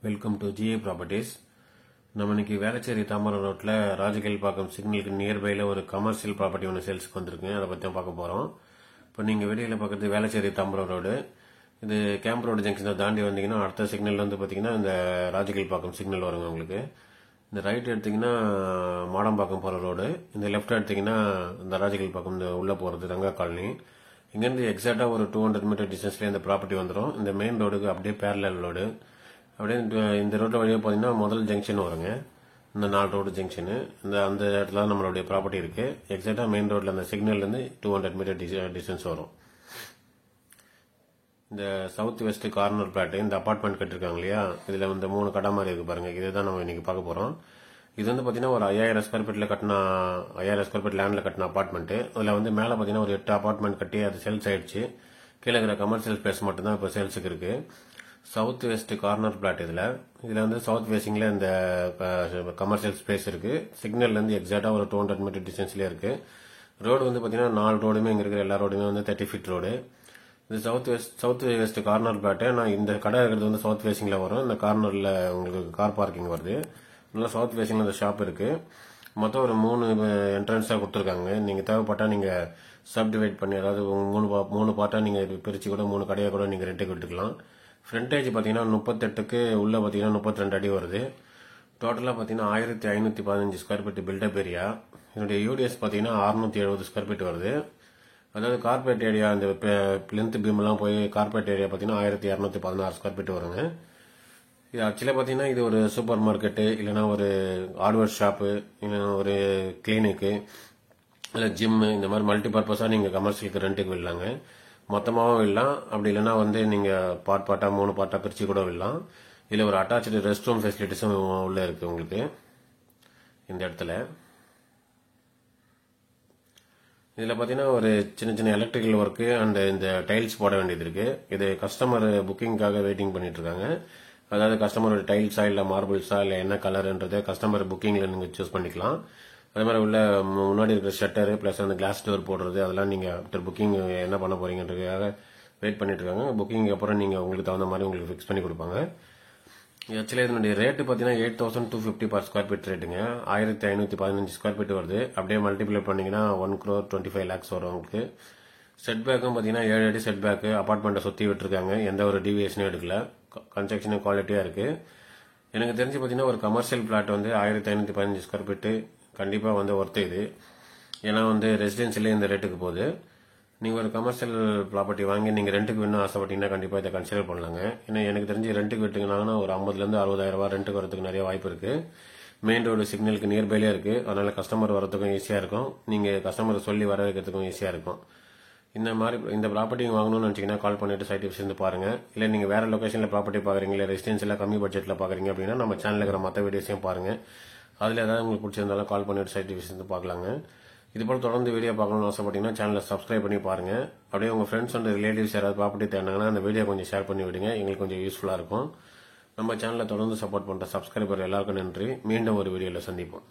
Welcome to GA properties. நம்ம இன்னைக்கு வேளச்சேரி தாம்பரம் ரோட்ல ராஜகேள்பாக்கம் சிக்னலுக்கு நியர்பைல ஒரு கமர்ஷியல் ப்ராப்பர்ட்டி ஒன்று சேல்ஸ்க்கு வந்திருக்கு. அதை பற்றி தான் பார்க்க போகிறோம். இப்போ நீங்கள் வெளியில் பார்க்குறது வேளச்சேரி தாம்பரம் ரோடு. இது கேம்ப் ரோடு ஜங்ஷனை தாண்டி வந்தீங்கன்னா அடுத்த சிக்னல் வந்து பார்த்தீங்கன்னா இந்த ராஜகேள்பாக்கம் சிக்னல் வருங்க உங்களுக்கு. இந்த ரைட் எடுத்தீங்கன்னா மாடம்பாக்கம் போகிற ரோடு, இந்த லெஃப்ட் எடுத்தீங்கன்னா இந்த ராஜகேள்பாக்கம் இந்த உள்ளே போகிறது ரங்கா காலனி. இங்கேருந்து எக்ஸாக்டாக ஒரு 200 மீட்டர் டிஸ்டன்ஸ்லேயே இந்த ப்ராப்பர்ட்டி வந்துடும். இந்த மெயின் ரோடுக்கு அப்படியே பேரலல் ரோடு. அப்படியே இந்த ரோட்டில் வழியாக பார்த்தீங்கன்னா முதல் ஜங்ஷன் வருங்க. இந்த 4 ரோடு ஜங்ஷனு அந்த இடத்துல நம்மளுடைய ப்ராப்பர்ட்டி இருக்கு. எக்ஸாக்டாக மெயின் ரோட்டில் அந்த சிக்னல்லேருந்து 200 மீட்டர் டிஸ்டன்ஸ் வரும். இந்த சவுத் வெஸ்ட் கார்னர் பிளாட் இந்த அபார்ட்மெண்ட் கட்டிருக்காங்க இல்லையா, இதில் இந்த 3 கடை மாதிரி இருக்கு பாருங்க. இதுதான் நம்ம இன்னைக்கு பார்க்க போகிறோம். இது வந்து பார்த்தீங்கன்னா ஒரு 5000 ஸ்கொயர் ஃபீட்டில் கட்டின 5000 ஸ்கொயர் ஃபீட் லேண்டில் கட்டின அபார்ட்மெண்ட். அதில் வந்து மேலே பார்த்தீங்கன்னா ஒரு 8 அபார்ட்மெண்ட் கட்டி அது சேல்ஸ் ஆயிடுச்சு. கீழே இருக்கிற கமர்ஷியல் ஸ்பேஸ் மட்டும்தான் இப்போ சேல்ஸுக்கு இருக்கு. South west corner plot. இதில் வந்து சவுத் ஃபேசிங்கில் இந்த கமர்ஷியல் ஸ்பேஸ் இருக்கு. சிக்னல்லேருந்து எக்ஸாக்டாக ஒரு 200 மீட்டர் டிஸ்டன்ஸ்லேயே இருக்கு. ரோடு வந்து பார்த்தீங்கன்னா 4 ரோடுமே இங்கே இருக்கிற எல்லா ரோடுமே வந்து 30 ஃபீட் ரோடு. இது சவுத் வெஸ்ட் கார்னர் பிளாட்டு. நான் இந்த கடை இருக்கிறது வந்து சவுத் ஃபேசிங்கில் வரும். இந்த கார்னரில் உங்களுக்கு கார் பார்க்கிங் வருது. நல்லா சவுத் ஃபேசிங்கில் இந்த ஷாப் இருக்கு. மொத்தம் ஒரு 3 என்ட்ரன்ஸாக கொடுத்துருக்காங்க. நீங்கள் தேவைப்பட்டால் நீங்கள் சப் டிவைட் பண்ணி, அதாவது 3 பார்ட்டாக நீங்கள் பிரித்து கூட 3 கடையாக கூட நீங்கள் ரெண்டுக்கு விட்டுக்கலாம். ஃப்ரண்டேஜ் பார்த்தீங்கன்னா 38க்கு உள்ள பார்த்தீங்கன்னா 32 அடி வருது. டோட்டலாக பார்த்தீங்கன்னா 1515 ஸ்கொயர் ஃபீட் பில்டப் ஏரியா. என்னுடைய யூடிஎஸ் பார்த்தீங்கன்னா 670 ஸ்கொயர் ஃபீட் வருது. அதாவது கார்பரேட் ஏரியா இந்த பிளிந்த் பீம்லாம் போய் கார்பரேட் ஏரியா பார்த்தீங்கன்னா 1216 ஸ்கொயர் ஃபீட் வருங்க. இது ஆக்சுவலாக பார்த்தீங்கன்னா இது ஒரு சூப்பர் மார்க்கெட்டு, இல்லைன்னா ஒரு ஹார்ட்வேர் ஷாப்பு, இல்லைன்னா ஒரு கிளினிக்கு, இல்லை ஜிம்மு, இந்த மாதிரி மல்டி பர்பஸாக நீங்கள் கமர்ஷியலுக்கு ரெண்டுக்கு விடலாங்க. மொத்தமாகவும் விடலாம். அப்படி இல்லைன்னா வந்து நீங்கள் பார்ட்டாக 3 பார்ட்டாக பிரித்து கூட விடலாம். இதில் ஒரு அட்டாச்சு ரெஸ்ட் ரூம் ஃபெசிலிட்டிஸும் உள்ளே இருக்குது உங்களுக்கு இந்த இடத்துல. இதில் பார்த்தீங்கன்னா ஒரு சின்ன எலக்ட்ரிக்கல் ஒர்க்கு அண்ட் இந்த டைல்ஸ் போட வேண்டியது இருக்கு. இது கஸ்டமர் புக்கிங்காக வெயிட்டிங் பண்ணிட்டு இருக்காங்க. அதாவது கஸ்டமரோட டைல்ஸா இல்லை மார்பிள்ஸா இல்லை என்ன கலர்ன்றதை கஸ்டமர் புக்கிங்கில் நீங்கள் சூஸ் பண்ணிக்கலாம். அதே மாதிரி உள்ள முன்னாடி இருக்கிற ஷட்டரு ப்ளஸ் அந்த கிளாஸ் டோர் போடுறது அதெல்லாம் நீங்கள் ஆஃப்டர் புக்கிங் என்ன பண்ண போறீங்கன்றதுக்காக வெயிட் பண்ணிட்டு இருக்காங்க. புக்கிங் அப்புறம் நீங்கள் உங்களுக்கு தகுந்த மாதிரி உங்களுக்கு ஃபிக்ஸ் பண்ணி கொடுப்பாங்க. ஆக்சுவலாக இதனுடைய ரேட்டு பார்த்தீங்கன்னா 8250 பர் ஸ்கொயர் ஃபீட் ரேட்டுங்க. 1515 ஸ்கொயர் ஃபீட் வருது. அப்படியே மல்டிப்ளை பண்ணீங்கன்னா 1,25 lakhs வரும் உங்களுக்கு. செட் பேக்கும் பார்த்தீங்கன்னா 7 அடி செட் பேக்கு. அபார்ட்மெண்ட்டை சுற்றி விட்டுருக்காங்க. எந்த ஒரு டிவியேஷனும் எடுக்கல. கன்ஸ்ட்ரக்ஷனும் குவாலிட்டியாக இருக்கு. எனக்கு தெரிஞ்சு பார்த்தீங்கன்னா ஒரு கமர்ஷியல் பிளாட் வந்து 1515 ஸ்கொயர் ஃபீட்டு கண்டிப்பாக வந்து ஒர்த்து இது. ஏன்னா வந்து ரெசிடென்சிலே இந்த ரேட்டுக்கு போகுது. நீங்கள் ஒரு கமர்ஷியல் ப்ராப்பர்ட்டி வாங்கி நீங்கள் ரெண்டுக்கு வேணும் ஆசைப்பட்டீங்கன்னா கண்டிப்பாக இதை கன்சிடர் பண்ணலாங்க. ஏன்னா எனக்கு தெரிஞ்சு ரெண்டுக்கு விட்டுங்கனாங்கன்னா ஒரு 50,000 60,000 ரூபாய் ரெண்டுக்கு வரதுக்கு நிறைய வாய்ப்பு இருக்கு. மெயின் ரோடு சிக்னலுக்கு நியர்பைலே இருக்கு. அதனால கஸ்டமர் வரதுக்கும் ஈஸியாக இருக்கும். நீங்கள் கஸ்டமரை சொல்லி வர வைக்கிறதுக்கும் ஈஸியாக இருக்கும். இந்த ப்ராப்பர்ட்டி வாங்கணும்னு நினச்சிங்கன்னா கால் பண்ணிட்டு சைட் விசிட் பாருங்க. இல்லை நீங்கள் வேற லொகேஷனில் ப்ராப்பர்ட்டி பார்க்குறீங்க, இல்லை ரெசிடென்சியில் கம்மி பட்ஜெட்டில் பார்க்குறீங்க அப்படின்னா நம்ம சேனலில் இருக்கிற மற்ற வீடியோஸையும் பாருங்க. அதில் ஏதாவது உங்களுக்கு பிடிச்சிருந்தாலும் கால் பண்ணிட்டு சைட் விசிட் பார்க்கலாங்க. இதுபோல் தொடர்ந்து வீடியோ பார்க்கணும்னு ஆசைப்பட்டீங்கன்னா சேனலை சப்ஸ்கிரைப் பண்ணி பாருங்க. அப்படியே உங்கள் ஃப்ரெண்ட்ஸ் அண்ட் ரிலேட்டிவ்ஸ் யாராவது ப்ராப்பர்ட்டி தேடினாங்கன்னா அந்த வீடியோ கொஞ்சம் ஷேர் பண்ணி விடுங்க. எங்களுக்கு கொஞ்சம் யூஸ்ஃபுல்லாக இருக்கும். நம்ம சேனலை தொடர்ந்து சப்போர்ட் பண்ணுற சப்ஸ்கிரைபர் எல்லாருக்கும் நன்றி. மீண்டும் ஒரு வீடியோவில் சந்திப்போம்.